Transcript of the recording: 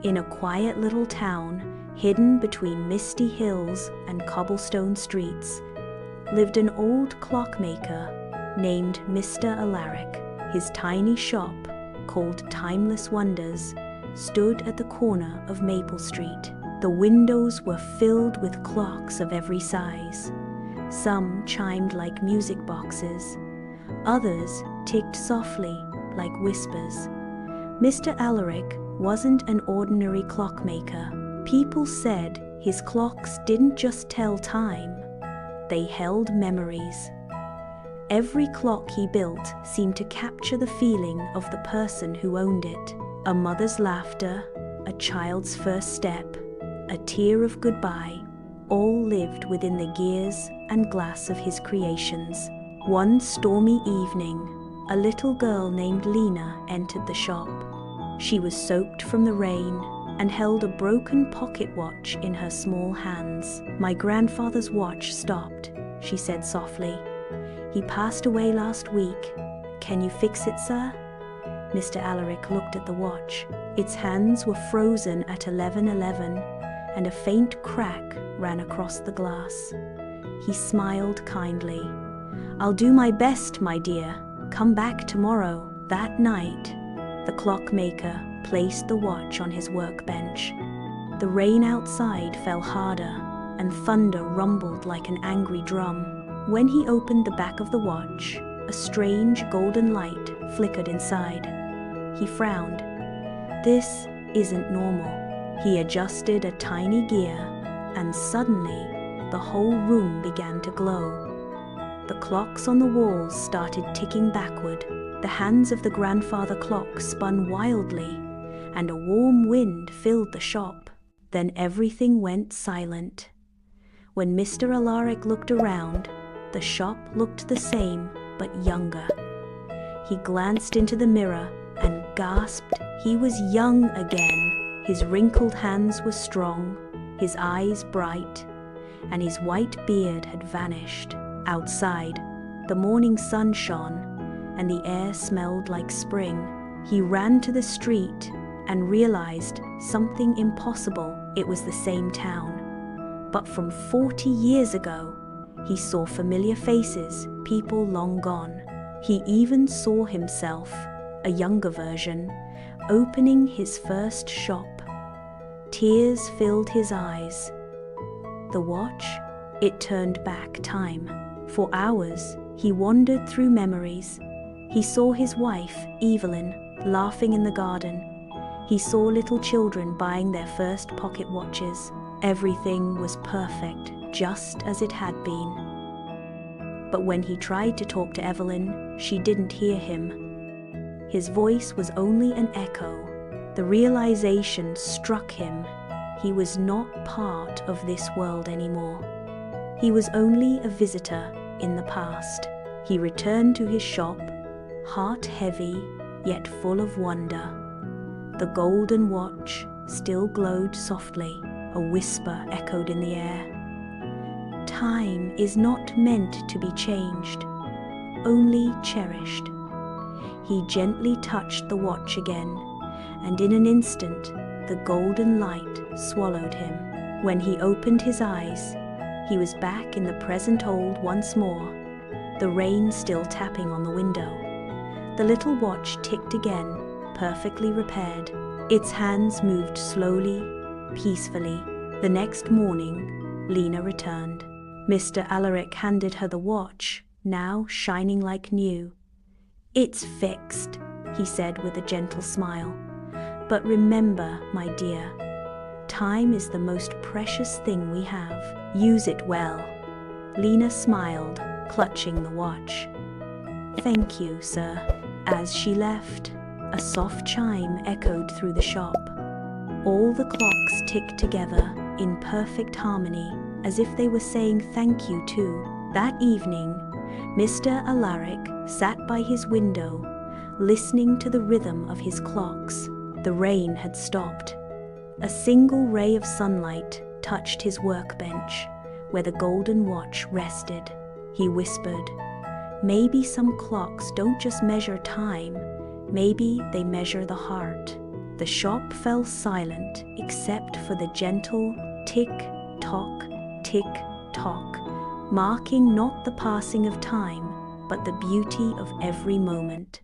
In a quiet little town, hidden between misty hills and cobblestone streets, lived an old clockmaker named Mr. Alaric. His tiny shop, called Timeless Wonders, stood at the corner of Maple Street. The windows were filled with clocks of every size. Some chimed like music boxes. Others ticked softly like whispers. Mr. Alaric wasn't an ordinary clockmaker. People said his clocks didn't just tell time, they held memories. Every clock he built seemed to capture the feeling of the person who owned it. A mother's laughter, a child's first step, a tear of goodbye, all lived within the gears and glass of his creations. One stormy evening, a little girl named Lena entered the shop. She was soaked from the rain and held a broken pocket watch in her small hands. "My grandfather's watch stopped," she said softly. "He passed away last week. Can you fix it, sir?" Mr. Alaric looked at the watch. Its hands were frozen at 11:11, and a faint crack ran across the glass. He smiled kindly. "I'll do my best, my dear. Come back tomorrow." That night, the clockmaker placed the watch on his workbench. The rain outside fell harder, and thunder rumbled like an angry drum. When he opened the back of the watch, a strange golden light flickered inside. He frowned. This isn't normal. He adjusted a tiny gear, and suddenly, the whole room began to glow. The clocks on the walls started ticking backward. The hands of the grandfather clock spun wildly, and a warm wind filled the shop. Then everything went silent. When Mr. Alaric looked around, the shop looked the same, but younger. He glanced into the mirror and gasped. He was young again. His wrinkled hands were strong, his eyes bright, and his white beard had vanished. Outside, the morning sun shone, and the air smelled like spring. He ran to the street and realized something impossible. It was the same town, but from 40 years ago. He saw familiar faces, people long gone. He even saw himself, a younger version, opening his first shop. Tears filled his eyes. The watch, it turned back time. For hours, he wandered through memories. He saw his wife, Evelyn, laughing in the garden. He saw little children buying their first pocket watches. Everything was perfect, just as it had been. But when he tried to talk to Evelyn, she didn't hear him. His voice was only an echo. The realization struck him. He was not part of this world anymore. He was only a visitor in the past. He returned to his shop, heart heavy, yet full of wonder. The golden watch still glowed softly. A whisper echoed in the air. Time is not meant to be changed, only cherished. He gently touched the watch again, and in an instant, the golden light swallowed him. When he opened his eyes, he was back in the present old once more, the rain still tapping on the window. The little watch ticked again, perfectly repaired. Its hands moved slowly, peacefully. The next morning, Lena returned. Mr. Alaric handed her the watch, now shining like new. "It's fixed," he said with a gentle smile. "But remember, my dear, time is the most precious thing we have. Use it well." Lena smiled, clutching the watch. "Thank you, sir." As she left, a soft chime echoed through the shop. All the clocks ticked together in perfect harmony, as if they were saying thank you too. That evening, Mr. Alaric sat by his window, listening to the rhythm of his clocks. The rain had stopped. A single ray of sunlight touched his workbench, where the golden watch rested. He whispered, "Maybe some clocks don't just measure time, maybe they measure the heart." The shop fell silent except for the gentle tick-tock, tick-tock, marking not the passing of time, but the beauty of every moment.